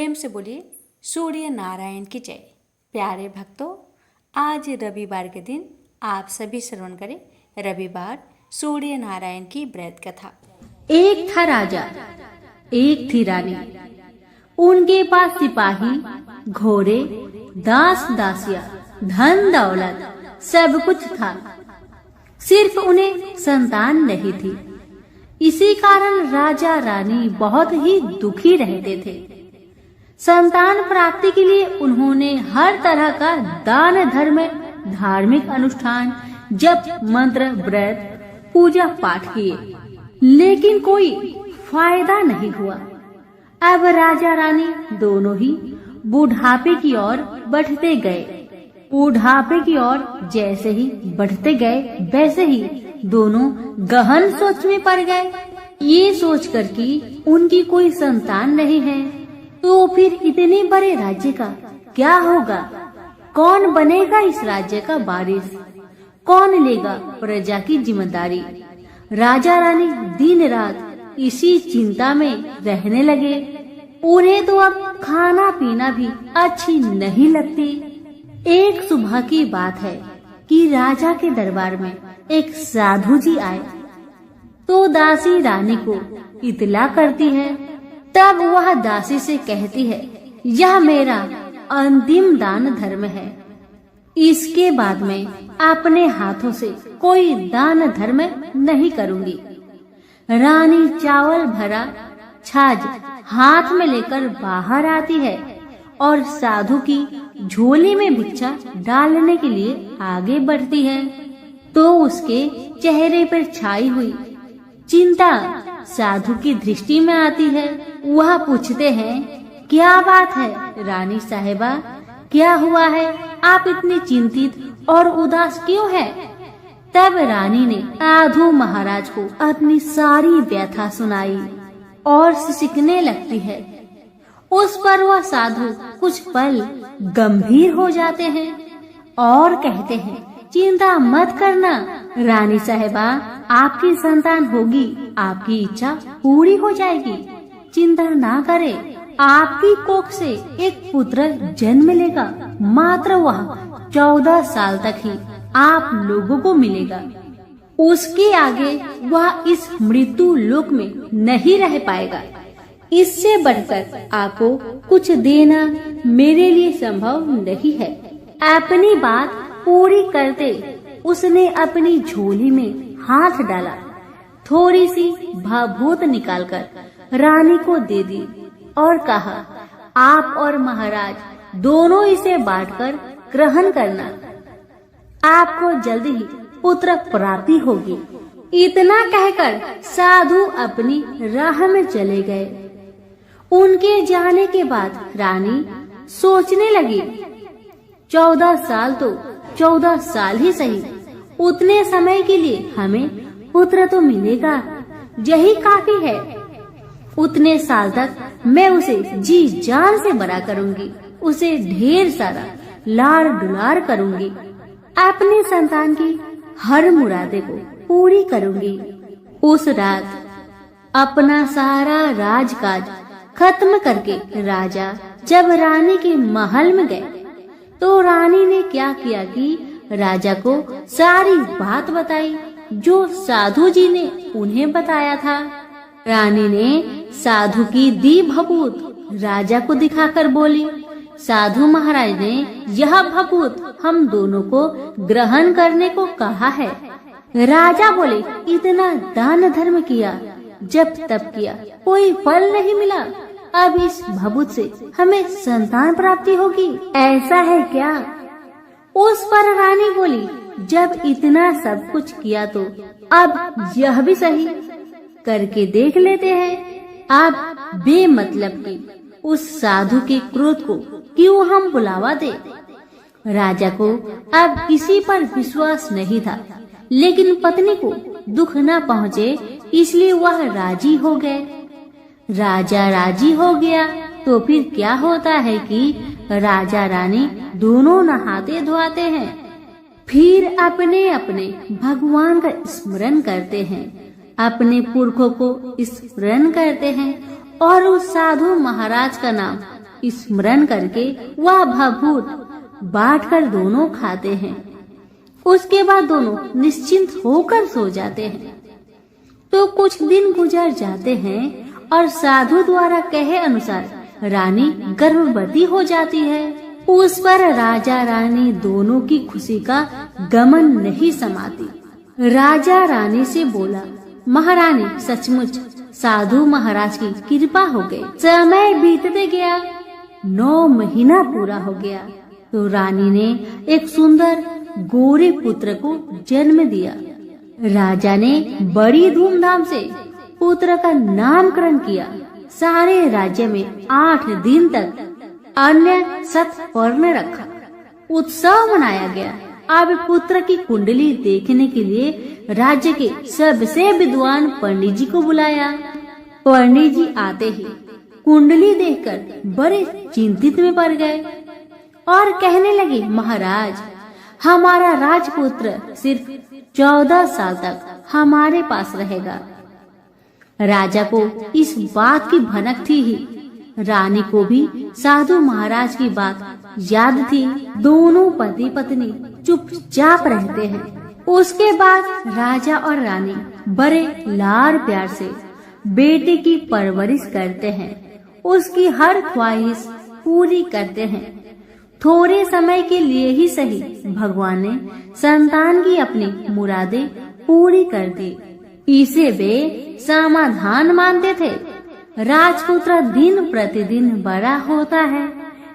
प्रेम से बोलिए सूर्य नारायण की जय। प्यारे भक्तों, आज रविवार के दिन आप सभी श्रवण करें रविवार सूर्य नारायण की व्रत कथा। एक था राजा, एक थी रानी। उनके पास सिपाही, घोड़े, दास दासियां, धन दौलत सब कुछ था। सिर्फ उन्हें संतान नहीं थी। इसी कारण राजा रानी बहुत ही दुखी रहते थे। संतान प्राप्ति के लिए उन्होंने हर तरह का दान धर्म, धार्मिक अनुष्ठान, जप, मंत्र, व्रत, पूजा पाठ किए, लेकिन कोई फायदा नहीं हुआ। अब राजा रानी दोनों ही बुढ़ापे की ओर बढ़ते गए। बुढ़ापे की ओर जैसे ही बढ़ते गए वैसे ही दोनों गहन सोच में पड़ गए। ये सोचकर कि उनकी कोई संतान नहीं है तो फिर इतने बड़े राज्य का क्या होगा? कौन बनेगा इस राज्य का वारिस? कौन लेगा प्रजा की जिम्मेदारी? राजा रानी दिन रात इसी चिंता में रहने लगे। उन्हें तो अब खाना पीना भी अच्छी नहीं लगती। एक सुबह की बात है कि राजा के दरबार में एक साधु जी आए तो दासी रानी को इतला करती है। तब वह दासी से कहती है, यह मेरा अंतिम दान धर्म है। इसके बाद में अपने हाथों से कोई दान धर्म नहीं करूंगी। रानी चावल भरा छाछ हाथ में लेकर बाहर आती है और साधु की झोली में भिक्षा डालने के लिए आगे बढ़ती है तो उसके चेहरे पर छाई हुई चिंता साधु की दृष्टि में आती है। वह पूछते हैं, क्या बात है रानी साहिबा, क्या हुआ है? आप इतनी चिंतित और उदास क्यों है? तब रानी ने साधु महाराज को अपनी सारी व्यथा सुनाई और सिसकने लगती है। उस पर वह साधु कुछ पल गंभीर हो जाते हैं और कहते हैं, चिंता मत करना रानी साहिबा, आपकी संतान होगी, आपकी इच्छा पूरी हो जाएगी। चिंता ना करें, आपकी कोख से एक पुत्र जन्म लेगा। मात्र वह 14 साल तक ही आप लोगों को मिलेगा। उसके आगे वह इस मृत्यु लोक में नहीं रह पाएगा। इससे बढ़कर आपको कुछ देना मेरे लिए संभव नहीं है। अपनी बात पूरी करते उसने अपनी झोली में हाथ डाला, थोड़ी सी भाभूत निकालकर रानी को दे दी और कहा, आप और महाराज दोनों इसे बांटकर ग्रहण करना। आपको जल्दी ही पुत्र प्राप्ति होगी। इतना कहकर साधु अपनी राह में चले गए। उनके जाने के बाद रानी सोचने लगी, 14 साल तो 14 साल ही सही, उतने समय के लिए हमें पुत्र तो मिलेगा, यही काफी है। उतने साल तक मैं उसे जी जान से बड़ा करूंगी, उसे ढेर सारा लाड़ दुलार करूंगी, अपनी संतान की हर मुरादे को पूरी करूंगी। उस रात अपना सारा राजकाज खत्म करके राजा जब रानी के महल में गए तो रानी ने क्या किया कि राजा को सारी बात बताई जो साधु जी ने उन्हें बताया था। रानी ने साधु की दी भभूत राजा को दिखाकर बोली, साधु महाराज ने यह भभूत हम दोनों को ग्रहण करने को कहा है। राजा बोले, इतना दान धर्म किया, जब तब किया, कोई फल नहीं मिला। अब इस भभूत से हमें संतान प्राप्ति होगी, ऐसा है क्या? उस पर रानी बोली, जब इतना सब कुछ किया तो अब यह भी सही करके देख लेते हैं। अब बेमतलब की उस साधु के क्रोध को क्यों हम बुलावा दे? राजा को अब किसी पर विश्वास नहीं था, लेकिन पत्नी को दुख न पहुँचे इसलिए वह राजी हो गए। राजा राजी हो गया तो फिर क्या होता है कि राजा रानी दोनों नहाते धोआते हैं, फिर अपने अपने भगवान का स्मरण करते हैं, अपने पुरखों को स्मरण करते हैं और उस साधु महाराज का नाम स्मरण करके वह भभूत बांटकर दोनों खाते हैं। उसके बाद दोनों निश्चिंत होकर सो जाते हैं। तो कुछ दिन गुजर जाते हैं और साधु द्वारा कहे अनुसार रानी गर्भवती हो जाती है। उस पर राजा रानी दोनों की खुशी का गमन नहीं समाती। राजा रानी से बोला, महारानी सचमुच साधु महाराज की कृपा हो गई। समय बीतते गया, 9 महीना पूरा हो गया तो रानी ने एक सुंदर गोरे पुत्र को जन्म दिया। राजा ने बड़ी धूमधाम से पुत्र का नामकरण किया। सारे राज्य में 8 दिन तक अन्य सत्पर्ण रखा, उत्सव मनाया गया। अब पुत्र की कुंडली देखने के लिए राज्य के सबसे विद्वान पंडित जी को बुलाया। पंडित जी आते ही कुंडली देखकर बड़े चिंतित में पड़ गए और कहने लगे, महाराज हमारा राजपुत्र सिर्फ 14 साल तक हमारे पास रहेगा। राजा को इस बात की भनक थी ही। रानी को भी साधु महाराज की बात याद थी। दोनों पति पत्नी चुपचाप रहते हैं। उसके बाद राजा और रानी बड़े लाड़ प्यार से बेटे की परवरिश करते हैं। उसकी हर ख्वाहिश पूरी करते हैं। थोड़े समय के लिए ही सही भगवान ने संतान की अपनी मुरादें पूरी कर दी। इसे वे समाधान मानते थे। राजपुत्र दिन प्रतिदिन बड़ा होता है।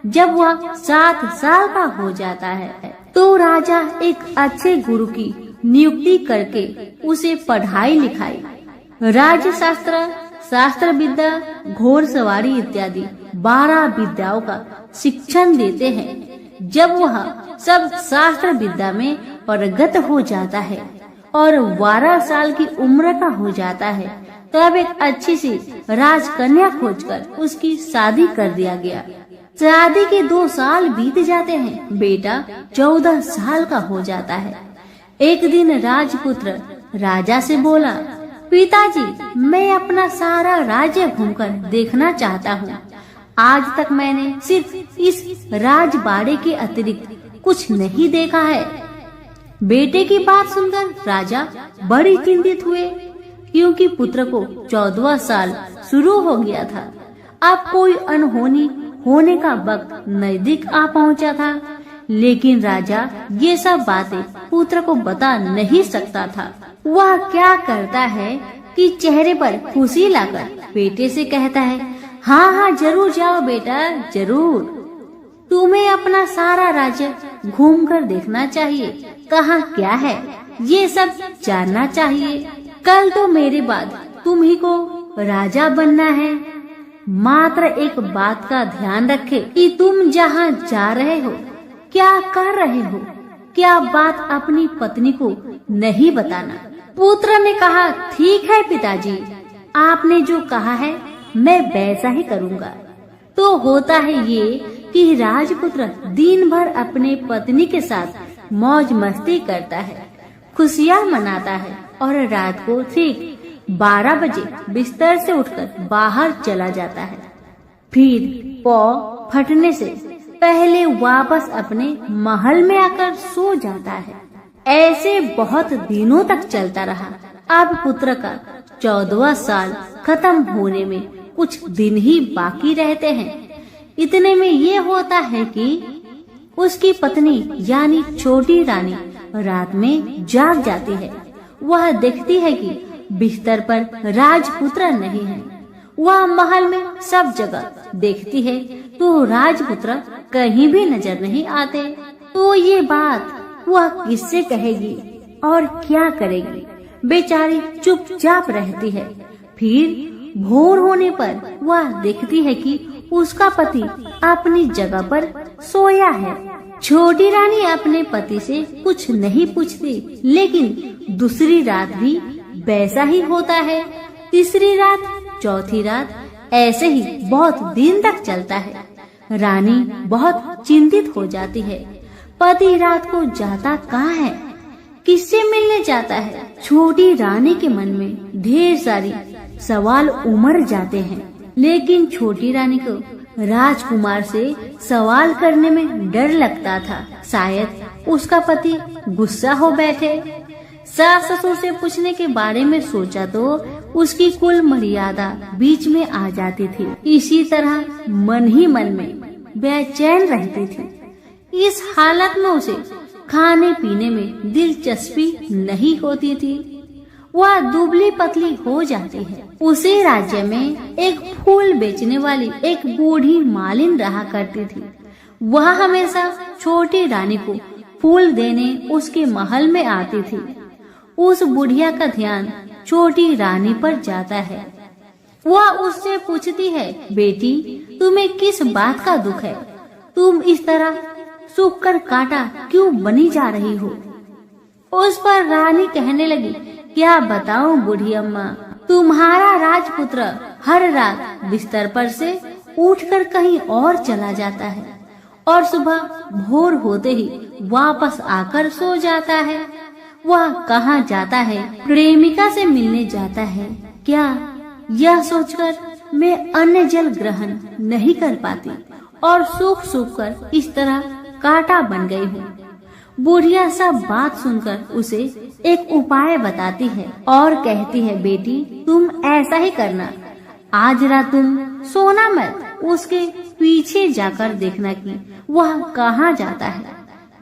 जब वह 7 साल का हो जाता है तो राजा एक अच्छे गुरु की नियुक्ति करके उसे पढ़ाई लिखाई, राज्य शास्त्र, शास्त्र विद्या, घोड़सवारी इत्यादि 12 विद्याओं का शिक्षण देते हैं। जब वह सब शास्त्र विद्या में पारंगत हो जाता है और 12 साल की उम्र का हो जाता है तब एक अच्छी सी राजकन्या खोजकर उसकी शादी कर दिया गया। शादी के 2 साल बीत जाते हैं। बेटा 14 साल का हो जाता है। एक दिन राजपुत्र राजा से बोला, पिताजी मैं अपना सारा राज्य घूमकर देखना चाहता हूँ। आज तक मैंने सिर्फ इस राजबाड़े के अतिरिक्त कुछ नहीं देखा है। बेटे की बात सुनकर राजा बड़ी चिंतित हुए क्योंकि पुत्र को 14वां साल शुरू हो गया था। अब कोई अनहोनी होने का वक्त नजदीक आ पहुंचा था। लेकिन राजा ये सब बातें पुत्र को बता नहीं सकता था। वह क्या करता है कि चेहरे पर खुशी लाकर बेटे से कहता है, हाँ हाँ जरूर जाओ बेटा, जरूर। तुम्हें अपना सारा राज्य घूमकर देखना चाहिए। कहाँ क्या है ये सब जानना चाहिए। कल तो मेरे बाद तुम ही को राजा बनना है। मात्र एक बात का ध्यान रखे कि तुम जहाँ जा रहे हो, क्या कर रहे हो, क्या बात अपनी पत्नी को नहीं बताना। पुत्र ने कहा, ठीक है पिताजी, आपने जो कहा है मैं वैसा ही करूँगा। तो होता है ये कि राजपुत्र दिन भर अपने पत्नी के साथ मौज मस्ती करता है, खुशियाँ मनाता है और रात को ठीक 12 बजे बिस्तर से उठकर बाहर चला जाता है। फिर पौ फटने से पहले वापस अपने महल में आकर सो जाता है। ऐसे बहुत दिनों तक चलता रहा। अब पुत्र का 14वां साल खत्म होने में कुछ दिन ही बाकी रहते हैं। इतने में ये होता है कि उसकी पत्नी यानी छोटी रानी रात में जाग जाती है। वह देखती है कि बिस्तर पर राजपुत्र नहीं है। वह महल में सब जगह देखती है तो राजपुत्र कहीं भी नजर नहीं आते। तो ये बात वह किससे कहेगी और क्या करेगी। बेचारी चुपचाप रहती है। फिर भोर होने पर वह देखती है कि उसका पति अपनी जगह पर सोया है। छोटी रानी अपने पति से कुछ नहीं पूछती, लेकिन दूसरी रात भी वैसा ही होता है। तीसरी रात, चौथी रात, ऐसे ही बहुत दिन तक चलता है। रानी बहुत चिंतित हो जाती है। पति रात को जाता कहाँ है, किससे मिलने जाता है। छोटी रानी के मन में ढेर सारी सवाल उमड़ जाते हैं, लेकिन छोटी रानी को राजकुमार से सवाल करने में डर लगता था। शायद उसका पति गुस्सा हो बैठे। सास ससुर से पूछने के बारे में सोचा तो उसकी कुल मर्यादा बीच में आ जाती थी। इसी तरह मन ही मन में बेचैन रहती थी। इस हालत में उसे खाने पीने में दिलचस्पी नहीं होती थी। वह दुबली पतली हो जाती है। उसी राज्य में एक फूल बेचने वाली एक बूढ़ी मालिन रहा करती थी। वह हमेशा छोटी रानी को फूल देने उसके महल में आती थी। उस बुढ़िया का ध्यान छोटी रानी पर जाता है। वह उससे पूछती है, बेटी तुम्हें किस बात का दुख है? तुम इस तरह सूख कर काटा क्यों बनी जा रही हो? उस पर रानी कहने लगी, क्या बताऊं बूढ़ी अम्मा, तुम्हारा राजपुत्र हर रात बिस्तर पर से उठकर कहीं और चला जाता है और सुबह भोर होते ही वापस आकर सो जाता है। वह कहाँ जाता है? प्रेमिका से मिलने जाता है क्या? यह सोचकर मैं अन्न जल ग्रहण नहीं कर पाती और सूख सूख कर इस तरह कांटा बन गई हूँ। बुढ़िया सब बात सुनकर उसे एक उपाय बताती है और कहती है, बेटी तुम ऐसा ही करना, आज रात तुम सोना मत, उसके पीछे जाकर देखना कि वह कहाँ जाता है,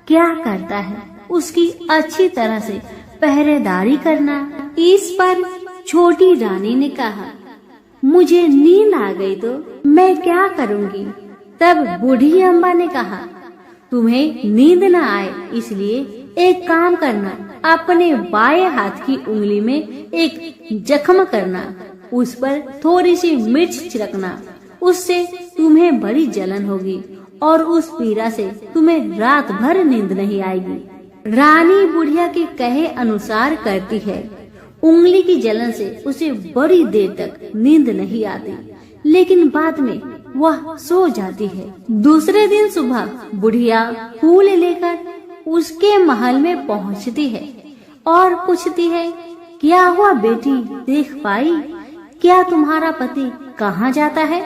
क्या करता है, उसकी अच्छी तरह से पहरेदारी करना। इस पर छोटी रानी ने कहा, मुझे नींद आ गई तो मैं क्या करूँगी? तब बूढ़ी अम्मा ने कहा, तुम्हें नींद न आए इसलिए एक काम करना, अपने बाएं हाथ की उंगली में एक जख्म करना, उस पर थोड़ी सी मिर्च छिड़कना, उससे तुम्हें बड़ी जलन होगी और उस पीड़ा से तुम्हें रात भर नींद नहीं आएगी। रानी बुढ़िया के कहे अनुसार करती है। उंगली की जलन से उसे बड़ी देर तक नींद नहीं आती, लेकिन बाद में वह सो जाती है। दूसरे दिन सुबह बुढ़िया फूल लेकर उसके महल में पहुंचती है और पूछती है, क्या हुआ बेटी, देख पाई क्या तुम्हारा पति कहाँ जाता है?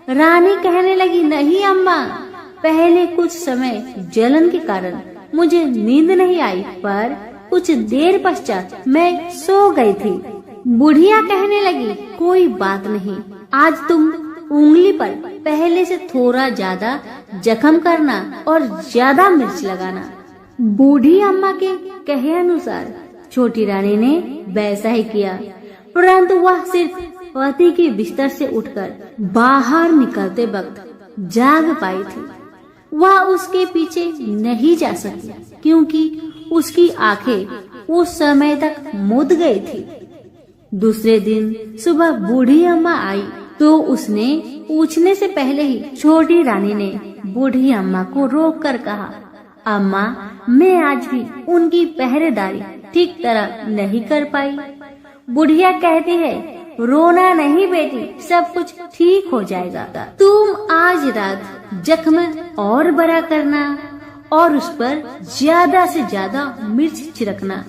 रानी कहने लगी, नहीं अम्मा, पहले कुछ समय जलन के कारण मुझे नींद नहीं आई, पर कुछ देर पश्चात मैं सो गई थी। बुढ़िया कहने लगी, कोई बात नहीं, आज तुम उंगली पर पहले से थोड़ा ज्यादा जख्म करना और ज्यादा मिर्च लगाना। बूढ़ी अम्मा के कहे अनुसार छोटी रानी ने वैसा ही किया, परंतु वह सिर्फ पति के बिस्तर से उठकर बाहर निकलते वक्त जाग पाई थी। वह उसके पीछे नहीं जा सकी क्योंकि उसकी आंखें उस समय तक मुद गई थी। दूसरे दिन सुबह बूढ़ी अम्मा आई तो उसने पूछने से पहले ही छोटी रानी ने बूढ़ी अम्मा को रोककर कहा, अम्मा, मैं आज भी उनकी पहरेदारी ठीक तरह नहीं कर पाई। बुढ़िया कहती है, रोना नहीं बेटी, सब कुछ ठीक हो जाएगा। तुम आज रात जख्म और बड़ा करना और उस पर ज्यादा से ज्यादा मिर्च छिड़कना।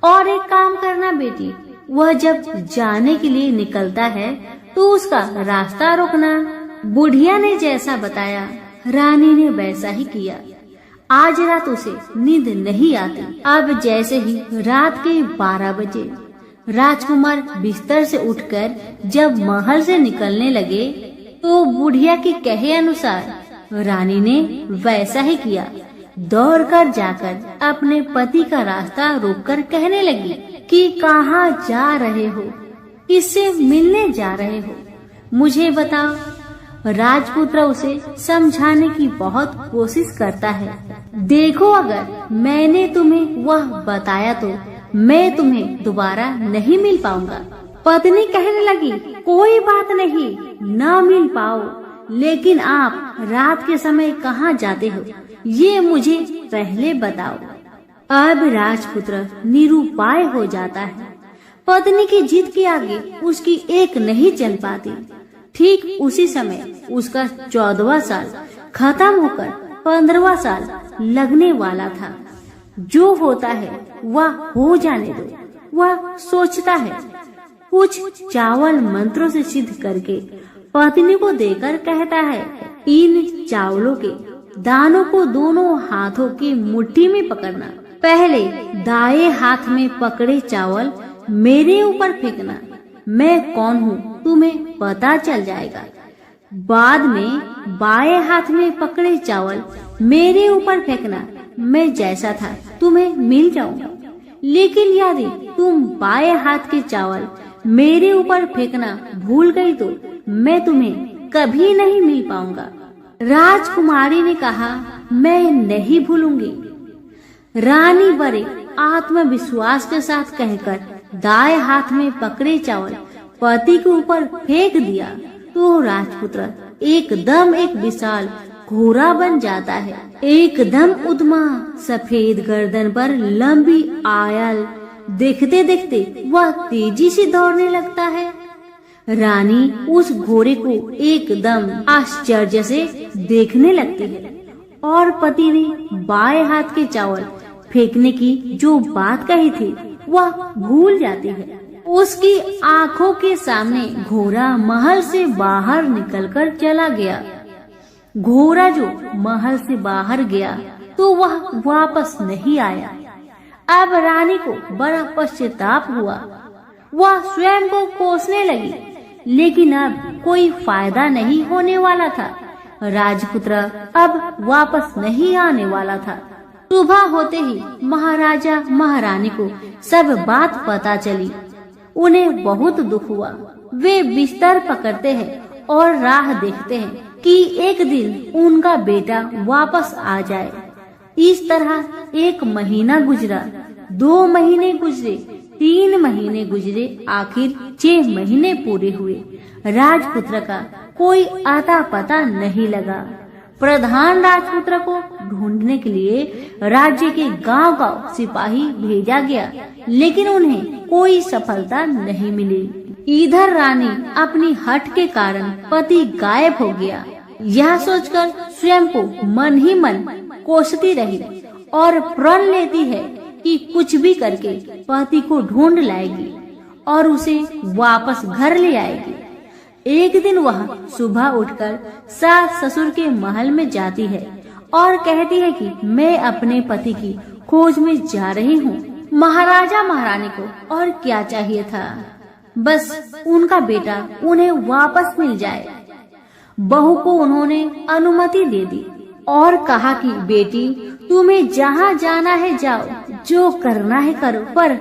और एक काम करना बेटी, वह जब जाने के लिए निकलता है तो उसका रास्ता रोकना। बुढ़िया ने जैसा बताया रानी ने वैसा ही किया। आज रात उसे नींद नहीं आती। अब जैसे ही रात के 12 बजे राजकुमार बिस्तर से उठकर जब महल से निकलने लगे तो बुढ़िया के कहे अनुसार रानी ने वैसा ही किया। दौड़कर जाकर अपने पति का रास्ता रोककर कहने लगी कि कहाँ जा रहे हो, किससे मिलने जा रहे हो, मुझे बताओ। राजपुत्र उसे समझाने की बहुत कोशिश करता है। देखो, अगर मैंने तुम्हें वह बताया तो मैं तुम्हें दोबारा नहीं मिल पाऊंगा। पत्नी कहने लगी, कोई बात नहीं, न मिल पाओ, लेकिन आप रात के समय कहाँ जाते हो ये मुझे पहले बताओ। अब राजपुत्र निरुपाय हो जाता है। पत्नी की जिद के आगे उसकी एक नहीं चल पाती। ठीक उसी समय उसका 14वां साल खत्म होकर 15वां साल लगने वाला था। जो होता है वह हो जाने दो। वह सोचता है कुछ चावल मंत्रों से सिद्ध करके पत्नी को देकर कहता है, इन चावलों के दानों को दोनों हाथों की मुट्ठी में पकड़ना। पहले दाएं हाथ में पकड़े चावल मेरे ऊपर फेंकना। मैं कौन हूँ तुम्हें पता चल जाएगा। बाद में बाएं हाथ में पकड़े चावल मेरे ऊपर फेंकना। मैं जैसा था तुम्हें मिल जाऊंगा। लेकिन यदि तुम बाएं हाथ के चावल मेरे ऊपर फेंकना भूल गई तो मैं तुम्हें कभी नहीं मिल पाऊंगा। राजकुमारी ने कहा, मैं नहीं भूलूंगी। रानी बड़े आत्मविश्वास के साथ कहकर दाएं हाथ में पकड़े चावल पति के ऊपर फेंक दिया तो राजपुत्र एकदम एक विशाल घोड़ा बन जाता है। एकदम उद्यमा सफेद गर्दन पर लंबी आयल देखते देखते वह तेजी से दौड़ने लगता है। रानी उस घोड़े को एकदम आश्चर्य से देखने लगती है और पति ने बाएं हाथ के चावल फेंकने की जो बात कही थी वह भूल जाती है। उसकी आंखों के सामने घोड़ा महल से बाहर निकलकर चला गया। घोड़ा जो महल से बाहर गया तो वह वापस नहीं आया। अब रानी को बड़ा पश्चाताप हुआ। वह स्वयं को कोसने लगी, लेकिन अब कोई फायदा नहीं होने वाला था। राजपुत्र अब वापस नहीं आने वाला था। सुबह होते ही महाराजा महारानी को सब बात पता चली। उन्हें बहुत दुख हुआ। वे बिस्तर पकड़ते हैं और राह देखते हैं कि एक दिन उनका बेटा वापस आ जाए। इस तरह 1 महीना गुजरा, 2 महीने गुजरे, 3 महीने गुजरे, आखिर 6 महीने पूरे हुए। राजपुत्र का कोई आता पता नहीं लगा। प्रधान राजपुत्र को ढूंढने के लिए राज्य के गांव-गांव सिपाही भेजा गया, लेकिन उन्हें कोई सफलता नहीं मिली। इधर रानी अपनी हठ के कारण पति गायब हो गया, यह सोचकर स्वयं को मन ही मन कोसती रही और प्रण लेती है कि कुछ भी करके पति को ढूंढ लाएगी और उसे वापस घर ले आएगी। एक दिन वह सुबह उठकर सास ससुर के महल में जाती है और कहती है कि मैं अपने पति की खोज में जा रही हूँ। महाराजा महारानी को और क्या चाहिए था, बस उनका बेटा उन्हें वापस मिल जाए। बहू को उन्होंने अनुमति दे दी और कहा कि बेटी तुम्हें जहाँ जाना है जाओ, जो करना है करो, पर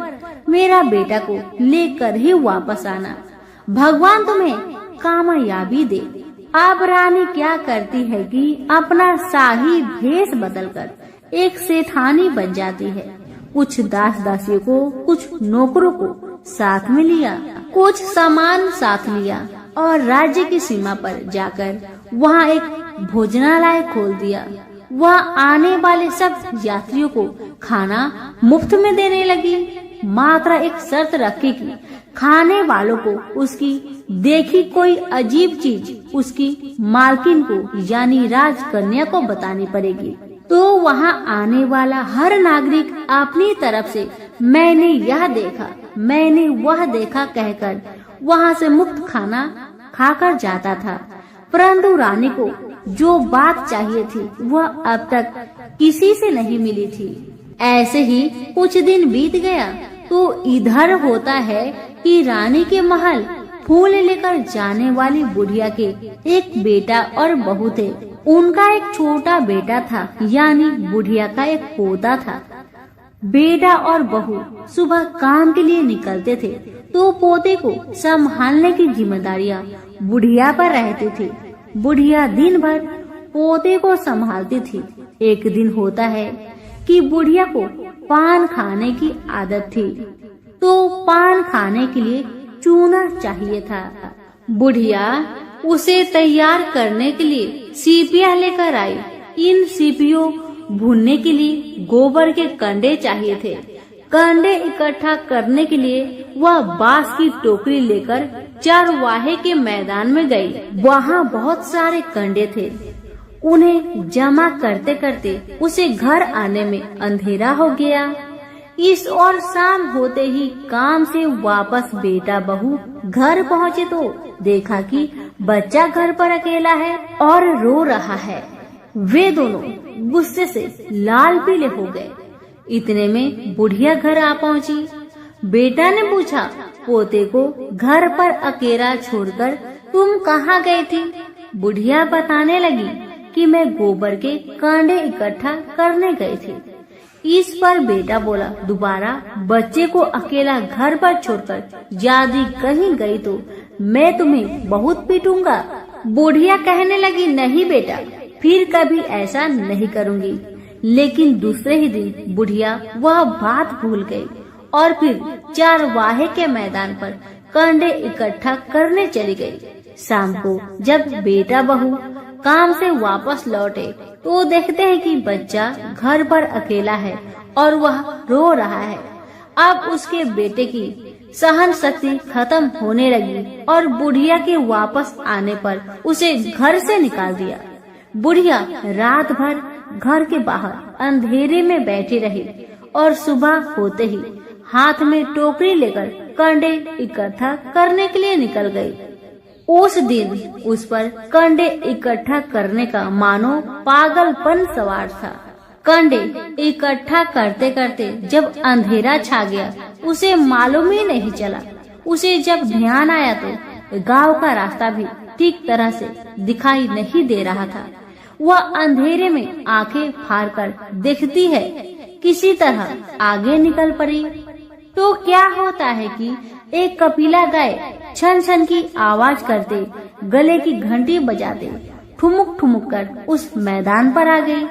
मेरा बेटा को लेकर ही वापस आना। भगवान तुम्हें कामयाबी दे। अब रानी क्या करती है कि अपना शाही भेष बदलकर एक सेठानी बन जाती है। कुछ दास दासियों को, कुछ नौकरों को साथ में लिया, कुछ सामान साथ लिया और राज्य की सीमा पर जाकर वहाँ एक भोजनालय खोल दिया। वह आने वाले सब यात्रियों को खाना मुफ्त में देने लगी। मात्र एक शर्त रखी कि खाने वालों को उसकी देखी कोई अजीब चीज उसकी मालकिन को यानी राजकन्या को बतानी पड़ेगी। तो वहाँ आने वाला हर नागरिक अपनी तरफ से मैंने यह देखा, मैंने वह देखा कहकर वहाँ से मुफ्त खाना खाकर जाता था। परंतु रानी को जो बात चाहिए थी वह अब तक किसी से नहीं मिली थी। ऐसे ही कुछ दिन बीत गया तो इधर होता है कि रानी के महल फूल लेकर जाने वाली बुढ़िया के एक बेटा और बहू थे। उनका एक छोटा बेटा था, यानी बुढ़िया का एक पोता था। बेटा और बहू सुबह काम के लिए निकलते थे तो पोते को संभालने की जिम्मेदारियां बुढ़िया पर रहती थी। बुढ़िया दिन भर पोते को संभालती थी। एक दिन होता है कि बुढ़िया को पान खाने की आदत थी, तो पान खाने के लिए चूना चाहिए था। बुढ़िया उसे तैयार करने के लिए सीपियां लेकर आई। इन सीपियों भूनने के लिए गोबर के कंडे चाहिए थे। कंडे इकट्ठा करने के लिए वह बांस की टोकरी लेकर चरवाहे के मैदान में गई। वहाँ बहुत सारे कंडे थे। उन्हें जमा करते करते उसे घर आने में अंधेरा हो गया। इस और शाम होते ही काम से वापस बेटा बहू घर पहुँचे तो देखा कि बच्चा घर पर अकेला है और रो रहा है। वे दोनों गुस्से से लाल पीले हो गए। इतने में बुढ़िया घर आ पहुँची। बेटा ने पूछा, पोते को घर पर अकेला छोड़कर तुम कहाँ गई थी? बुढ़िया बताने लगी कि मैं गोबर के कांडे इकट्ठा करने गई थी। इस पर बेटा बोला, दोबारा बच्चे को अकेला घर पर छोड़कर यदि कहीं गई तो मैं तुम्हें बहुत पीटूंगा। बुढ़िया कहने लगी, नहीं बेटा, फिर कभी ऐसा नहीं करूंगी। लेकिन दूसरे ही दिन बुढ़िया वह बात भूल गई और फिर चरवाहे के मैदान पर कांडे इकट्ठा करने चली गई। शाम को जब बेटा बहू काम से वापस लौटे तो देखते हैं कि बच्चा घर पर अकेला है और वह रो रहा है। अब उसके बेटे की सहन शक्ति खत्म होने लगी और बुढ़िया के वापस आने पर उसे घर से निकाल दिया। बुढ़िया रात भर घर के बाहर अंधेरे में बैठी रही और सुबह होते ही हाथ में टोकरी लेकर कंडे इकट्ठा करने के लिए निकल गई। उस दिन उस पर कंडे इकट्ठा करने का मानो पागलपन सवार था। कंडे इकट्ठा करते करते जब अंधेरा छा गया उसे मालूम ही नहीं चला। उसे जब ध्यान आया तो गांव का रास्ता भी ठीक तरह से दिखाई नहीं दे रहा था। वह अंधेरे में आंखें फाड़कर देखती है, किसी तरह आगे निकल पड़ी तो क्या होता है कि एक कपिला गाय छन छन की आवाज करते गले की घंटी बजाते ठुमुक ठुमुक कर उस मैदान पर आ गई।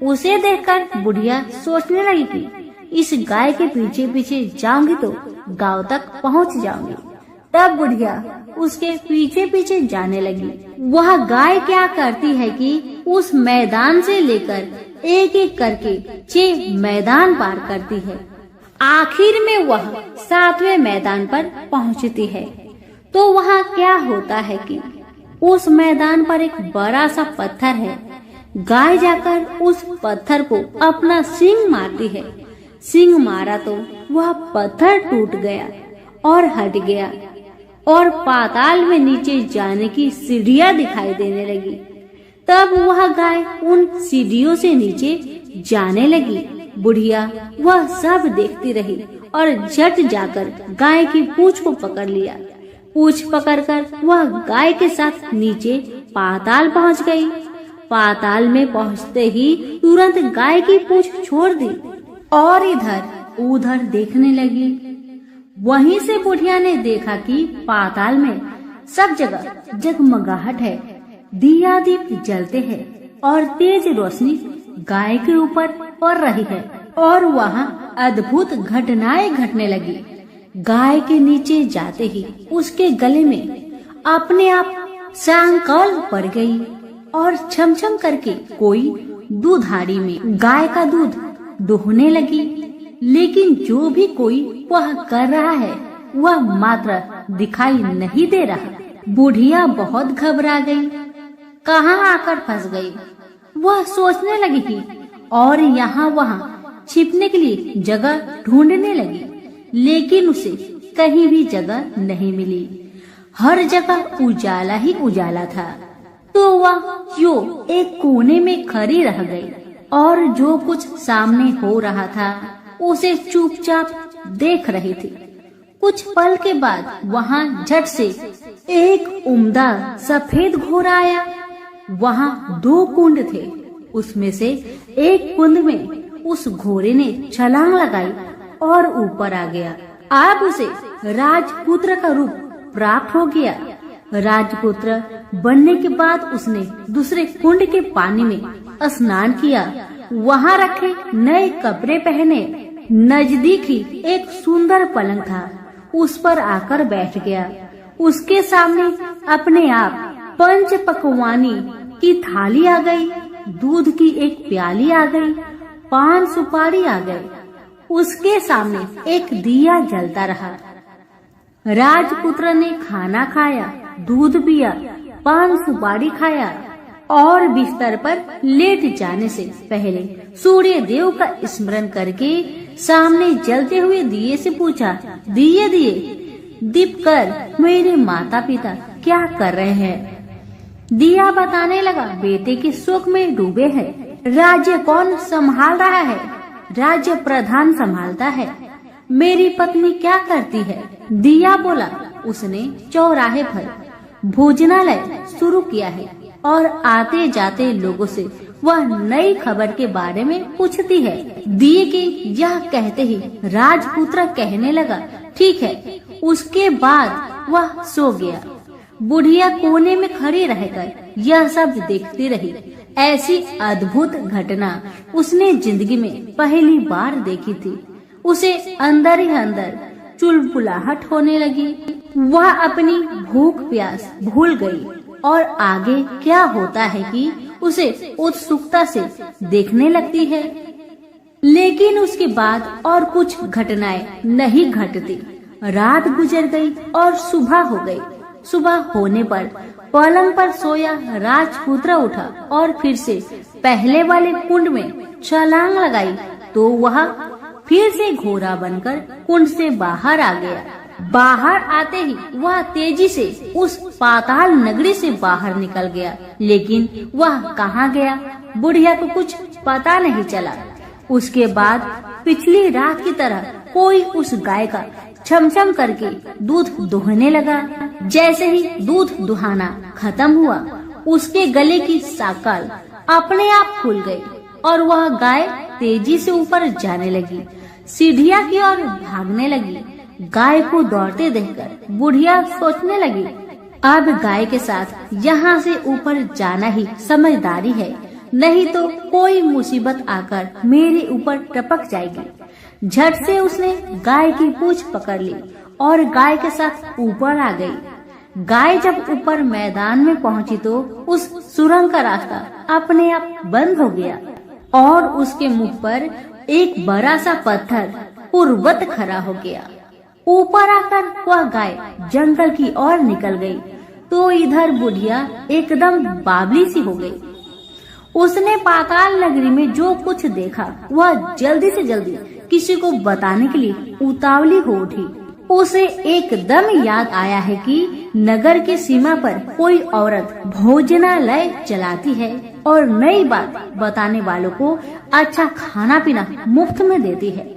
उसे देखकर बुढ़िया सोचने लगी कि इस गाय के पीछे पीछे जाऊंगी तो गांव तक पहुंच जाऊंगी। तब बुढ़िया उसके पीछे पीछे जाने लगी। वह गाय क्या करती है कि उस मैदान से लेकर एक एक करके 6 मैदान पार करती है। आखिर में वह 7वें मैदान पर पहुंचती है तो वहाँ क्या होता है कि उस मैदान पर एक बड़ा सा पत्थर है। गाय जाकर उस पत्थर को अपना सींग मारती है। सींग मारा तो वह पत्थर टूट गया और हट गया और पाताल में नीचे जाने की सीढ़ियां दिखाई देने लगी। तब वह गाय उन सीढ़ियों से नीचे जाने लगी। बुढ़िया वह सब देखती रही और झट जाकर गाय की पूंछ को पकड़ लिया। पूंछ पकड़कर वह गाय के साथ नीचे पाताल पहुंच गई। पाताल में पहुंचते ही तुरंत गाय की पूंछ छोड़ दी और इधर उधर देखने लगी। वहीं से बुढ़िया ने देखा कि पाताल में सब जगह जगमगाहट है, दिया दीप जलते हैं और तेज रोशनी गाय के ऊपर पड़ रही है और वहाँ अद्भुत घटनाएं घटने लगी। गाय के नीचे जाते ही उसके गले में अपने आप सांकल पड़ गई और छमछम करके कोई दूधाड़ी में गाय का दूध दोहने लगी। लेकिन जो भी कोई वह कर रहा है वह मात्र दिखाई नहीं दे रहा। बुढ़िया बहुत घबरा गई, कहाँ आकर फंस गई। वह सोचने लगी कि और यहाँ वहाँ छिपने के लिए जगह ढूंढने लगी, लेकिन उसे कहीं भी जगह नहीं मिली। हर जगह उजाला ही उजाला था। तो वह जो एक कोने में खड़ी रह गई और जो कुछ सामने हो रहा था उसे चुपचाप देख रही थी। कुछ पल के बाद वहाँ झट से एक उम्दा सफेद घोड़ा आया। वहाँ 2 कुंड थे। उसमें से एक कुंड में उस घोड़े ने छलांग लगाई और ऊपर आ गया। अब उसे राजपुत्र का रूप प्राप्त हो गया। राजपुत्र बनने के बाद उसने दूसरे कुंड के पानी में स्नान किया। वहाँ रखे नए कपड़े पहने। नजदीक ही एक सुंदर पलंग था, उस पर आकर बैठ गया। उसके सामने अपने आप 5 पकवानी की थाली आ गई, दूध की एक प्याली आ गई, 5 सुपारी आ गए। उसके सामने एक दिया जलता रहा। राजपुत्र ने खाना खाया, दूध पिया, 5 सुपारी खाया और बिस्तर पर लेट जाने से पहले सूर्य देव का स्मरण करके सामने जलते हुए दिए से पूछा, दिए दिए दीप कर मेरे माता पिता क्या कर रहे हैं। दिया बताने लगा, बेटे के शोक में डूबे हैं। राज्य कौन संभाल रहा है? राज्य प्रधान संभालता है। मेरी पत्नी क्या करती है? दिया बोला, उसने चौराहे पर भोजनालय शुरू किया है और आते जाते लोगों से वह नई खबर के बारे में पूछती है। दिए के यह कहते ही राजपुत्र कहने लगा, ठीक है। उसके बाद वह सो गया। बुढ़िया कोने में खड़ी रहकर यह सब देखती रही। ऐसी अद्भुत घटना उसने जिंदगी में पहली बार देखी थी। उसे अंदर ही अंदर चुलबुलाहट होने लगी। वह अपनी भूख प्यास भूल गई और आगे क्या होता है कि उसे उत्सुकता से देखने लगती है। लेकिन उसके बाद और कुछ घटनाएं नहीं घटती। रात गुजर गई और सुबह हो गई। सुबह होने पर पलंग पर सोया राजपुत्र उठा और फिर से पहले वाले कुंड में छलांग लगाई तो वह फिर से घोड़ा बनकर कुंड से बाहर आ गया। बाहर आते ही वह तेजी से उस पाताल नगरी से बाहर निकल गया। लेकिन वह कहाँ गया, बुढ़िया को कुछ पता नहीं चला। उसके बाद पिछली रात की तरह कोई उस गाय का छमछम करके दूध दुहने लगा। जैसे ही दूध दुहाना खत्म हुआ, उसके गले की साकल अपने आप खुल गई और वह गाय तेजी से ऊपर जाने लगी, सीढ़िया की ओर भागने लगी। गाय को दौड़ते देखकर बुढ़िया सोचने लगी, अब गाय के साथ यहाँ से ऊपर जाना ही समझदारी है, नहीं तो कोई मुसीबत आकर मेरे ऊपर टपक जाएगी। झट से उसने गाय की पूंछ पकड़ ली और गाय के साथ ऊपर आ गई। गाय जब ऊपर मैदान में पहुंची तो उस सुरंग का रास्ता अपने आप बंद हो गया और उसके मुख पर एक बड़ा सा पत्थर पूर्ववत खड़ा हो गया। ऊपर आकर वह गाय जंगल की ओर निकल गई तो इधर बुढ़िया एकदम बावली सी हो गई। उसने पाताल नगरी में जो कुछ देखा वह जल्दी से जल्दी किसी को बताने के लिए उतावली हो उठी। उसे एकदम याद आया है कि नगर की सीमा पर कोई औरत भोजनालय चलाती है और नई बात बताने वालों को अच्छा खाना पीना मुफ्त में देती है।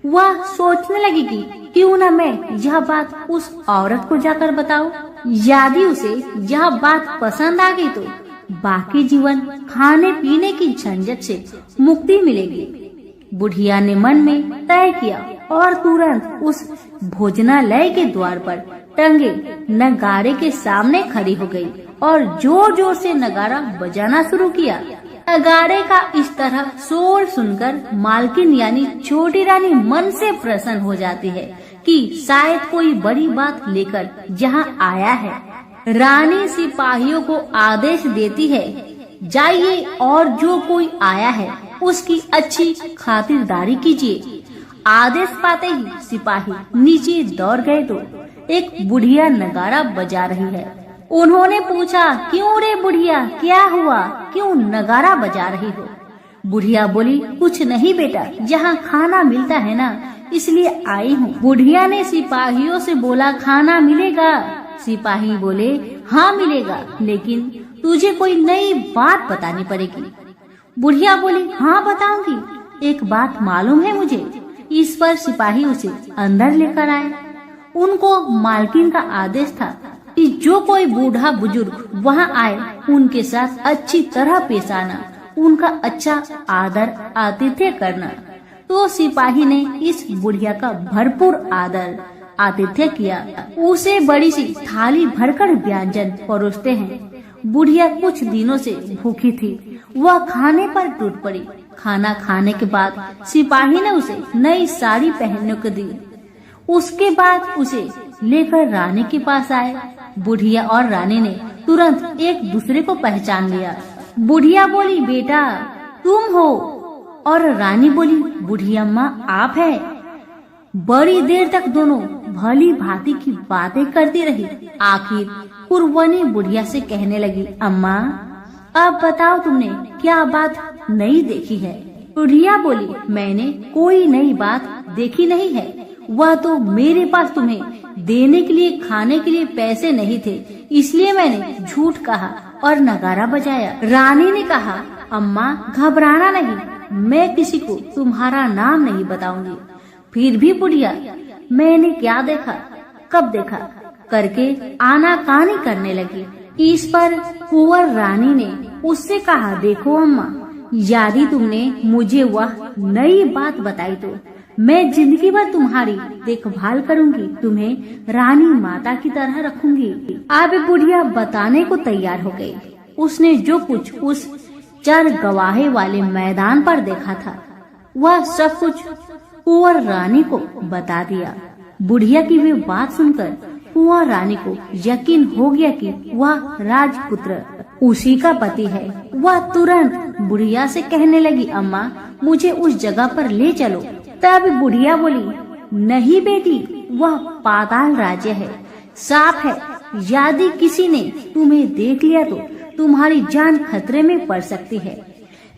वह सोचने लगी कि क्यों न मैं यह बात उस औरत को जाकर बताऊं। यदि उसे यह बात पसंद आ गई तो बाकी जीवन खाने पीने की झंझट से मुक्ति मिलेगी। बुढ़िया ने मन में तय किया और तुरंत उस भोजनालय के द्वार पर टंगे नगारे के सामने खड़ी हो गई और जोर जोर से नगारा बजाना शुरू किया। नगारे का इस तरह शोर सुनकर मालकिन यानी छोटी रानी मन से प्रसन्न हो जाती है कि शायद कोई बड़ी बात लेकर यहाँ आया है। रानी सिपाहियों को आदेश देती है, जाइए और जो कोई आया है उसकी अच्छी खातिरदारी कीजिए। आदेश पाते ही सिपाही नीचे दौड़ गए तो एक बुढ़िया नगारा बजा रही है। उन्होंने पूछा, क्यों रे बुढ़िया, क्या हुआ, क्यों नगारा बजा रही हो? बुढ़िया बोली, कुछ नहीं बेटा, यहाँ खाना मिलता है ना, इसलिए आई हूँ। बुढ़िया ने सिपाहियों से बोला, खाना मिलेगा? सिपाही बोले, हाँ मिलेगा, लेकिन तुझे कोई नई बात बतानी पड़ेगी। बुढ़िया बोली, हाँ बताऊंगी, एक बात मालूम है मुझे। इस पर सिपाही उसे अंदर लेकर आए। उनको मालकिन का आदेश था कि जो कोई बूढ़ा बुजुर्ग वहाँ आए उनके साथ अच्छी तरह पेश आना, उनका अच्छा आदर आतिथ्य करना। तो सिपाही ने इस बुढ़िया का भरपूर आदर आतिथ्य किया। उसे बड़ी सी थाली भरकर व्यंजन परोसते हैं। बुढ़िया कुछ दिनों से भूखी थी, वह खाने पर टूट पड़ी। खाना खाने के बाद सिपाही ने उसे नई साड़ी पहनने को दी। उसके बाद उसे लेकर रानी के पास आए। बुढ़िया और रानी ने तुरंत एक दूसरे को पहचान लिया। बुढ़िया बोली, बेटा तुम हो? और रानी बोली, बुढ़िया माँ आप है? बड़ी देर तक दोनों भली भांति की बातें करती रही। आखिर कुरवनी बुढ़िया से कहने लगी, अम्मा अब बताओ तुमने क्या बात नई देखी है? बुढ़िया बोली, मैंने कोई नई बात देखी नहीं है। वह तो मेरे पास तुम्हें देने के लिए खाने के लिए पैसे नहीं थे, इसलिए मैंने झूठ कहा और नगारा बजाया। रानी ने कहा, अम्मा घबराना नहीं, मैं किसी को तुम्हारा नाम नहीं बताऊंगी। फिर भी बुढ़िया मैंने क्या देखा, कब देखा करके आनाकानी करने लगी। इस पर कुंवर रानी ने उससे कहा, देखो अम्मा, यदि तुमने मुझे वह नई बात बताई तो मैं जिंदगी भर तुम्हारी देखभाल करूंगी, तुम्हें रानी माता की तरह रखूंगी। अब बुढ़िया बताने को तैयार हो गई। उसने जो कुछ उस चर गवाहे वाले मैदान पर देखा था वह सब कुछ कुंवर रानी को बता दिया। बुढ़िया की वे बात सुनकर कुंवर रानी को यकीन हो गया कि वह राजपुत्र उसी का पति है। वह तुरंत बुढ़िया से कहने लगी, अम्मा मुझे उस जगह पर ले चलो। तब बुढ़िया बोली, नहीं बेटी, वह पाताल राज्य है, साफ है, यदि किसी ने तुम्हें देख लिया तो तुम्हारी जान खतरे में पड़ सकती है।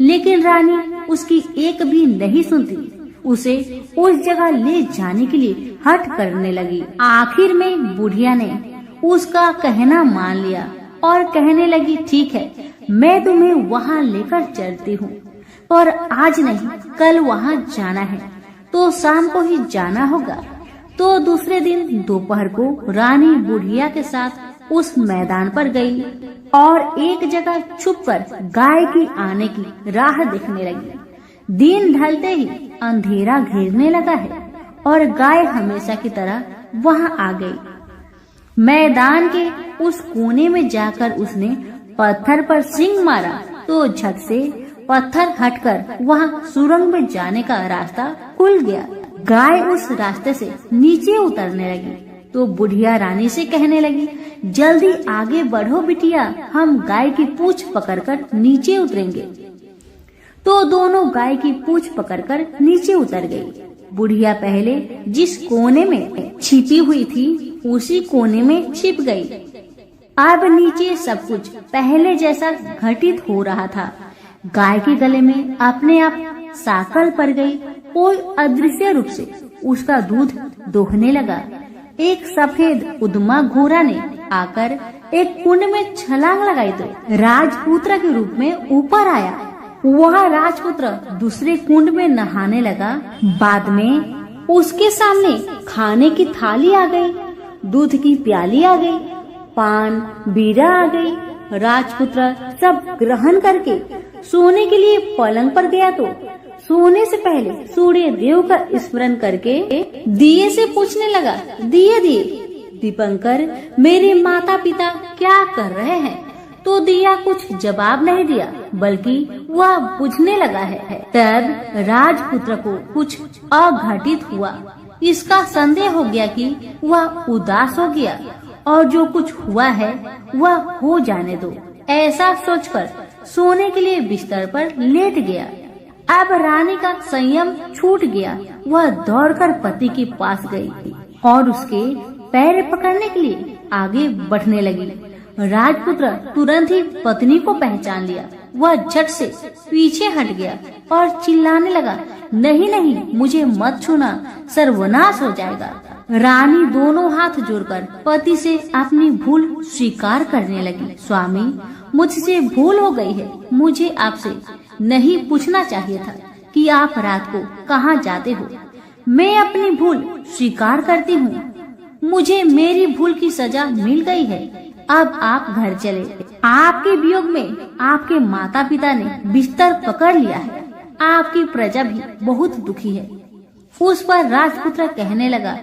लेकिन रानी उसकी एक भी नहीं सुनती, उसे उस जगह ले जाने के लिए हठ करने लगी। आखिर में बुढ़िया ने उसका कहना मान लिया और कहने लगी, ठीक है, मैं तुम्हें वहाँ लेकर चलती हूँ, और आज नहीं कल वहाँ जाना है तो शाम को ही जाना होगा। तो दूसरे दिन दोपहर को रानी बुढ़िया के साथ उस मैदान पर गई और एक जगह छुपकर गाय की आने की राह देखने लगी। दिन ढलते ही अंधेरा घेरने लगा है और गाय हमेशा की तरह वहाँ आ गई। मैदान के उस कोने में जाकर उसने पत्थर पर सींग मारा तो झट से पत्थर हटकर वहाँ सुरंग में जाने का रास्ता खुल गया। गाय उस रास्ते से नीचे उतरने लगी तो बुढ़िया रानी से कहने लगी, जल्दी आगे बढ़ो बिटिया, हम गाय की पूंछ पकड़कर नीचे उतरेंगे। तो दोनों गाय की पूंछ पकड़कर नीचे उतर गई। बुढ़िया पहले जिस कोने में छिपी हुई थी उसी कोने में छिप गई। अब नीचे सब कुछ पहले जैसा घटित हो रहा था। गाय के गले में अपने आप साकल पड़ गई। कोई अदृश्य रूप से उसका दूध दोहने लगा। एक सफेद उद्मा घोड़ा ने आकर एक कुंड में छलांग लगाई तो राजपुत्र के रूप में ऊपर आया। वह राजपुत्र दूसरे कुंड में नहाने लगा। बाद में उसके सामने खाने की थाली आ गई, दूध की प्याली आ गई, पान बीड़ा आ गई। राजपुत्र सब ग्रहण करके सोने के लिए पलंग पर गया तो सोने से पहले सूर्य देव का स्मरण करके दिए से पूछने लगा, दिए दिए दीपंकर, मेरे माता पिता क्या कर रहे हैं? तो दिया कुछ जवाब नहीं दिया, बल्कि वह बुझने लगा है। तब राजपुत्र को कुछ अघटित हुआ। इसका संदेह हो गया कि वह उदास हो गया और जो कुछ हुआ है वह हो जाने दो। ऐसा सोचकर सोने के लिए बिस्तर पर लेट गया। अब रानी का संयम छूट गया। वह दौड़कर पति के पास गई और उसके पैर पकड़ने के लिए आगे बढ़ने लगी। राजपुत्र तुरंत ही पत्नी को पहचान लिया। वह झट से पीछे हट गया और चिल्लाने लगा, नहीं नहीं, मुझे मत छूना, सर्वनाश हो जाएगा। रानी दोनों हाथ जोड़कर पति से अपनी भूल स्वीकार करने लगी। स्वामी, मुझसे भूल हो गई है। मुझे आपसे नहीं पूछना चाहिए था कि आप रात को कहाँ जाते हो। मैं अपनी भूल स्वीकार करती हूँ। मुझे मेरी भूल की सजा मिल गई है। अब आप घर चले। आपके वियोग में आपके माता पिता ने बिस्तर पकड़ लिया है। आपकी प्रजा भी बहुत दुखी है। उस पर राजपुत्र कहने लगा,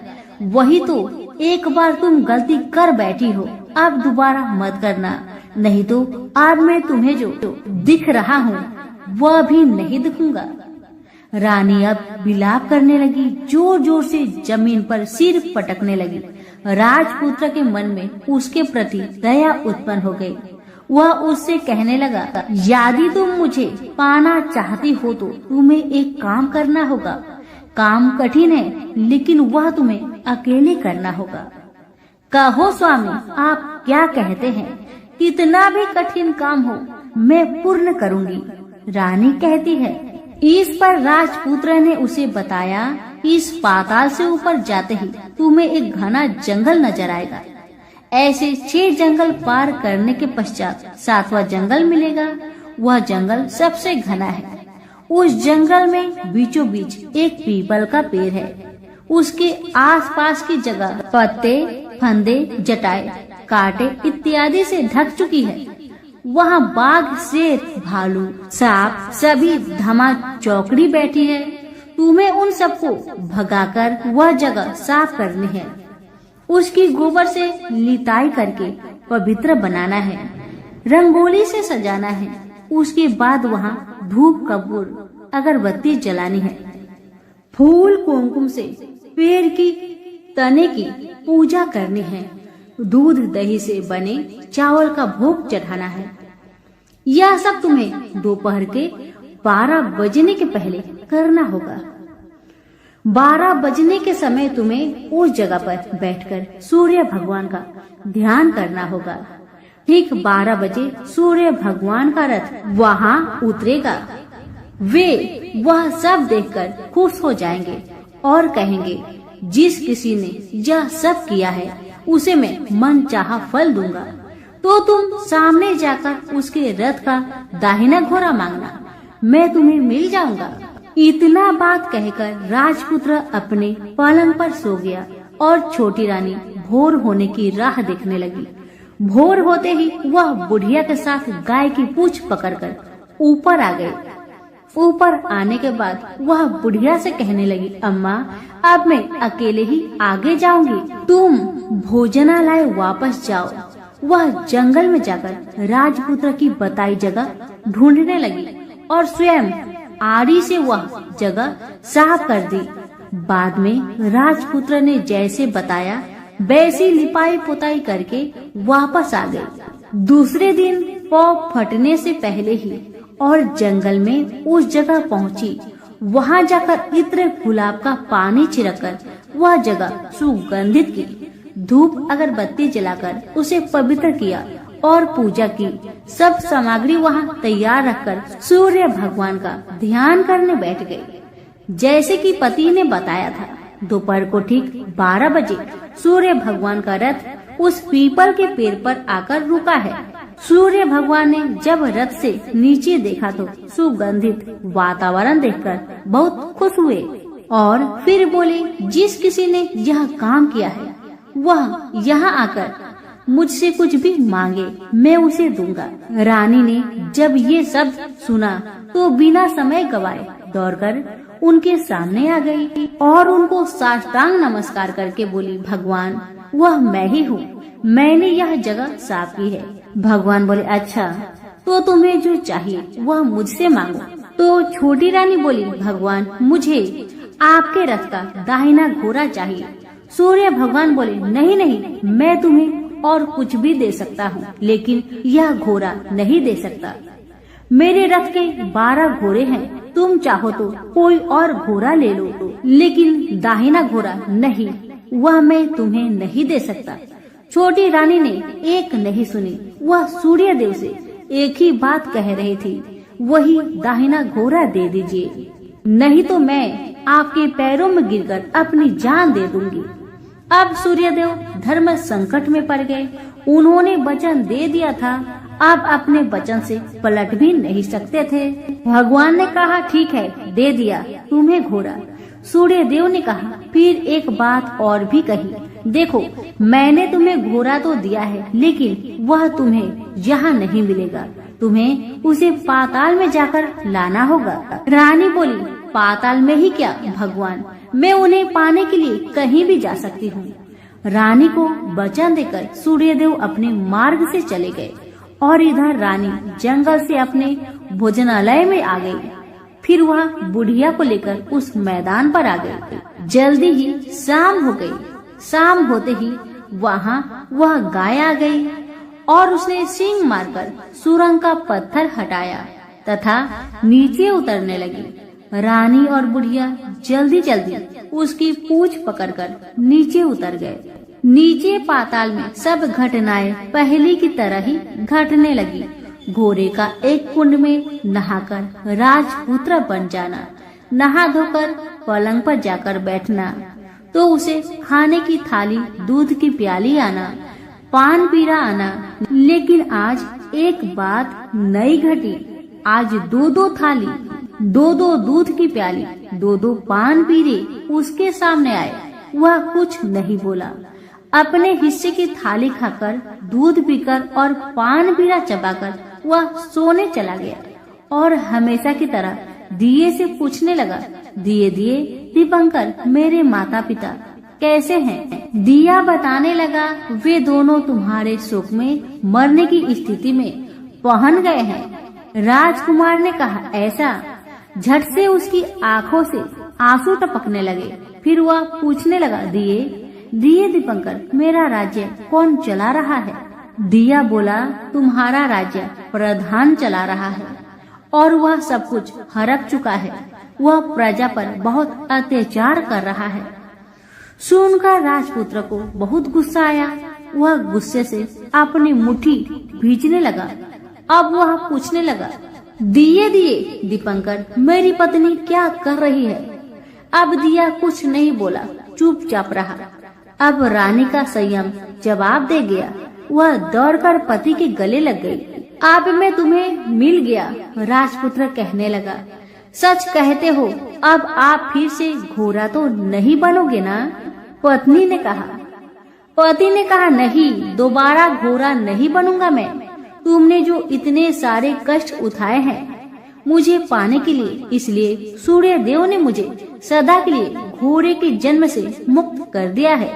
वही तो, एक बार तुम गलती कर बैठी हो, अब दोबारा मत करना, नहीं तो अब मैं तुम्हें जो दिख रहा हूँ वह भी नहीं दिखूंगा। रानी अब विलाप करने लगी, जोर जोर से जमीन पर सिर पटकने लगी। राजपुत्र के मन में उसके प्रति दया उत्पन्न हो गई। वह उससे कहने लगा, यदि तुम मुझे पाना चाहती हो तो तुम्हें एक काम करना होगा। काम कठिन है, लेकिन वह तुम्हें अकेले करना होगा। कहो स्वामी, आप क्या कहते हैं? कितना भी कठिन काम हो मैं पूर्ण करूंगी। रानी कहती है, इस पर राजपुत्र ने उसे बताया, इस पाताल से ऊपर जाते ही तुम्हें एक घना जंगल नजर आएगा। ऐसे 6 जंगल पार करने के पश्चात 7वां जंगल मिलेगा। वह जंगल सबसे घना है। उस जंगल में बीचों बीच एक पीपल का पेड़ है। उसके आसपास की जगह पत्ते, फंदे, जटाएं, कांटे इत्यादि से ढक चुकी है। वहाँ बाघ, शेर, भालू, सांप सभी धमा चौकड़ी बैठी है। तुम्हें उन सबको भगाकर वह जगह साफ करनी है। उसकी गोबर से लिताई करके पवित्र बनाना है। रंगोली से सजाना है। उसके बाद वहाँ धूप, कपूर, अगरबत्ती जलानी है। फूल, कुमकुम से पेड़ की तने की पूजा करनी है। दूध, दही से बने चावल का भोग चढ़ाना है। यह सब तुम्हें दोपहर के 12 बजने के पहले करना होगा। 12 बजने के समय तुम्हें उस जगह पर बैठकर सूर्य भगवान का ध्यान करना होगा। ठीक 12 बजे सूर्य भगवान का रथ वहाँ उतरेगा। वे वह सब देखकर खुश हो जाएंगे और कहेंगे, जिस किसी ने यह सब किया है उसे मैं मन चाहा फल दूंगा। तो तुम सामने जाकर उसके रथ का दाहिना घोड़ा मांगना, मैं तुम्हें मिल जाऊंगा। इतना बात कहकर राजपुत्र अपने पलंग पर सो गया और छोटी रानी भोर होने की राह देखने लगी। भोर होते ही वह बुढ़िया के साथ गाय की पूंछ पकड़कर ऊपर आ गई। ऊपर आने के बाद वह बुढ़िया से कहने लगी, अम्मा, अब मैं अकेले ही आगे जाऊंगी, तुम भोजनालय वापस जाओ। वह जंगल में जाकर राजपुत्र की बताई जगह ढूंढने लगी और स्वयं आरी से वह जगह साफ कर दी। बाद में राजपुत्र ने जैसे बताया वैसी लिपाई पुताई करके वापस आ गई। दूसरे दिन पौ फटने से पहले ही और जंगल में उस जगह पहुंची। वहां जाकर इत्र, गुलाब का पानी छिड़ककर वह जगह सुगंधित की। धूप, अगरबत्ती जलाकर उसे पवित्र किया और पूजा की। सब सामग्री वहाँ तैयार रखकर सूर्य भगवान का ध्यान करने बैठ गई। जैसे कि पति ने बताया था, दोपहर को ठीक 12 बजे सूर्य भगवान का रथ उस पीपल के पेड़ पर आकर रुका है। सूर्य भगवान ने जब रथ से नीचे देखा तो सुगंधित वातावरण देखकर बहुत खुश हुए और फिर बोले, जिस किसी ने यह काम किया है वह यहाँ आकर मुझसे कुछ भी मांगे, मैं उसे दूंगा। रानी ने जब ये सब सुना तो बिना समय गवाए दौड़कर उनके सामने आ गई और उनको साष्टांग नमस्कार करके बोली, भगवान, वह मैं ही हूँ, मैंने यह जगह साफ की है। भगवान बोले, अच्छा, तो तुम्हें जो चाहिए वह मुझसे मांगो। तो छोटी रानी बोली, भगवान, मुझे आपके रथ का दाहिना घोड़ा चाहिए। सूर्य भगवान बोले, नहीं नहीं, मैं तुम्हें और कुछ भी दे सकता हूँ, लेकिन यह घोड़ा नहीं दे सकता। मेरे रथ के 12 घोड़े हैं, तुम चाहो तो कोई और घोड़ा ले लो, लेकिन दाहिना घोड़ा नहीं, वह मैं तुम्हें नहीं दे सकता। छोटी रानी ने एक नहीं सुनी। वह सूर्य देव से एक ही बात कह रही थी, वही दाहिना घोड़ा दे दीजिए, नहीं तो मैं आपके पैरों में गिरकर अपनी जान दे दूंगी। अब सूर्यदेव धर्म संकट में पड़ गए। उन्होंने वचन दे दिया था, अब अपने वचन से पलट भी नहीं सकते थे। भगवान ने कहा, ठीक है, दे दिया तुम्हें घोड़ा। सूर्यदेव ने कहा, फिर एक बात और भी कही, देखो, मैंने तुम्हें घोड़ा तो दिया है, लेकिन वह तुम्हें यहाँ नहीं मिलेगा, तुम्हें उसे पाताल में जाकर लाना होगा। रानी बोली, पाताल में ही क्या भगवान, मैं उन्हें पाने के लिए कहीं भी जा सकती हूँ। रानी को वचन देकर सूर्यदेव अपने मार्ग से चले गए और इधर रानी जंगल से अपने भोजनालय में आ गई। फिर वह बुढ़िया को लेकर उस मैदान पर आ गई। जल्दी ही शाम हो गई। शाम होते ही वहाँ वह गाय आ गई और उसने सींग मारकर सुरंग का पत्थर हटाया तथा नीचे उतरने लगी। रानी और बुढ़िया जल्दी जल्दी उसकी पूंछ पकड़कर नीचे उतर गए। नीचे पाताल में सब घटनाएं पहले की तरह ही घटने लगी। घोड़े का एक कुंड में नहाकर राजपुत्र बन जाना, नहा धोकर पलंग पर जाकर बैठना तो उसे खाने की थाली, दूध की प्याली आना, पान पीरा आना। लेकिन आज एक बात नई घटी। आज 2-2 थाली, 2-2 दूध की प्याली, 2-2 पान पीरे उसके सामने आए। वह कुछ नहीं बोला। अपने हिस्से की थाली खाकर, दूध पीकर और पान पीरा चबाकर वह सोने चला गया और हमेशा की तरह दिए से पूछने लगा, दिए दिए दीपंकर, मेरे माता पिता कैसे हैं? दिया बताने लगा, वे दोनों तुम्हारे शोक में मरने की स्थिति में पहुंच गए हैं। राजकुमार ने कहा, ऐसा? झट से उसकी आंखों से आंसू टपकने लगे। फिर वह पूछने लगा, दिए दिए दीपंकर, मेरा राज्य कौन चला रहा है? दिया बोला, तुम्हारा राज्य प्रधान चला रहा है और वह सब कुछ हड़प चुका है। वह प्रजा पर बहुत अत्याचार कर रहा है। सुनकर राजपुत्र को बहुत गुस्सा आया। वह गुस्से से अपनी मुट्ठी भींचने लगा। अब वह पूछने लगा, दिए दिए दीपंकर, मेरी पत्नी क्या कर रही है? अब दिया कुछ नहीं बोला, चुपचाप रहा। अब रानी का संयम जवाब दे गया। वह दौड़कर पति के गले लग गई। अब मैं तुम्हें मिल गया, राजपुत्र कहने लगा। सच कहते हो, अब आप फिर से घोड़ा तो नहीं बनोगे ना? पत्नी ने कहा। पति ने कहा, नहीं, दोबारा घोड़ा नहीं बनूंगा मैं। तुमने जो इतने सारे कष्ट उठाए हैं मुझे पाने के लिए, इसलिए सूर्य देव ने मुझे सदा के लिए घोड़े के जन्म से मुक्त कर दिया है।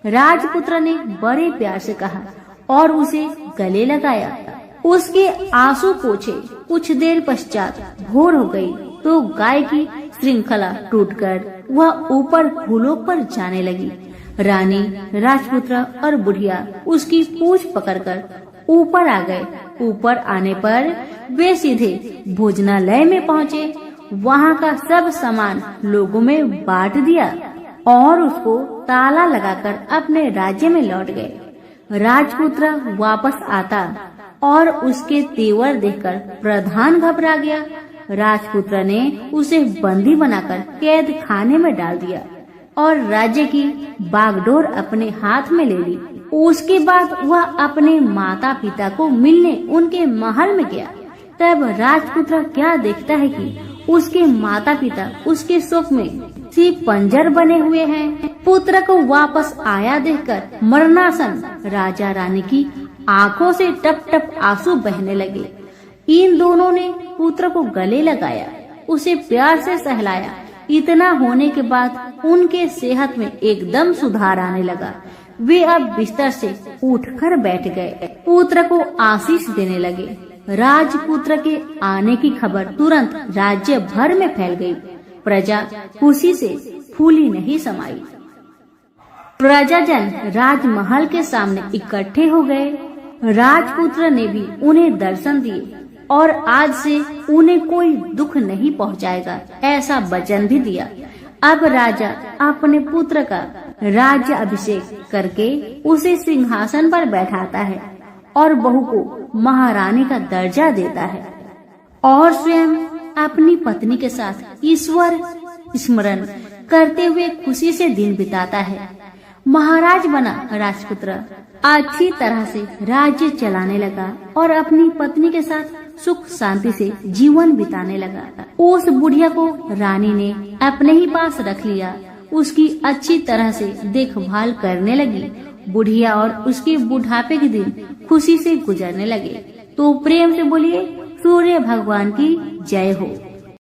राजपुत्र ने बड़े प्यार से कहा और उसे गले लगाया। उसके आंसू पोंछे। कुछ देर पश्चात भोर हो गई तो गाय की श्रृंखला टूटकर वह ऊपर भूलोक पर जाने लगी। रानी, राजपुत्र और बुढ़िया उसकी पूंछ पकड़कर ऊपर आ गए। ऊपर आने पर वे सीधे भोजनालय में पहुँचे। वहाँ का सब सामान लोगों में बांट दिया और उसको ताला लगाकर अपने राज्य में लौट गए। राजपुत्र वापस आता और उसके तेवर देखकर प्रधान घबरा गया। राजपुत्र ने उसे बंदी बनाकर कैद खाने में डाल दिया और राज्य की बागडोर अपने हाथ में ले ली। उसके बाद वह अपने माता पिता को मिलने उनके महल में गया। तब राजपुत्र क्या देखता है कि उसके माता पिता उसके शोक में सिर्फ पंजर बने हुए हैं। पुत्र को वापस आया देखकर मरणासन राजा रानी की आंखों से टप टप आंसू बहने लगे। इन दोनों ने पुत्र को गले लगाया, उसे प्यार से सहलाया। इतना होने के बाद उनके सेहत में एकदम सुधार आने लगा। वे अब बिस्तर से उठकर बैठ गए। पुत्र को आशीष देने लगे। राजपुत्र के आने की खबर तुरंत राज्य भर में फैल गई। प्रजा खुशी से फूली नहीं समाई। प्रजाजन राजमहल के सामने इकट्ठे हो गए। राजपुत्र ने भी उन्हें दर्शन दिए और आज से उन्हें कोई दुख नहीं पहुंचाएगा, ऐसा वचन भी दिया। अब राजा अपने पुत्र का राज्य अभिषेक करके उसे सिंहासन पर बैठाता है और बहू को महारानी का दर्जा देता है और स्वयं अपनी पत्नी के साथ ईश्वर स्मरण करते हुए खुशी से दिन बिताता है। महाराज बना राजपुत्र अच्छी तरह से राज्य चलाने लगा और अपनी पत्नी के साथ सुख शांति से जीवन बिताने लगा। उस बुढ़िया को रानी ने अपने ही पास रख लिया। उसकी अच्छी तरह से देखभाल करने लगी। बुढ़िया और उसके बुढ़ापे के दिन खुशी से गुजरने लगे। तो प्रेम से बोलिए, सूर्य भगवान की जय हो।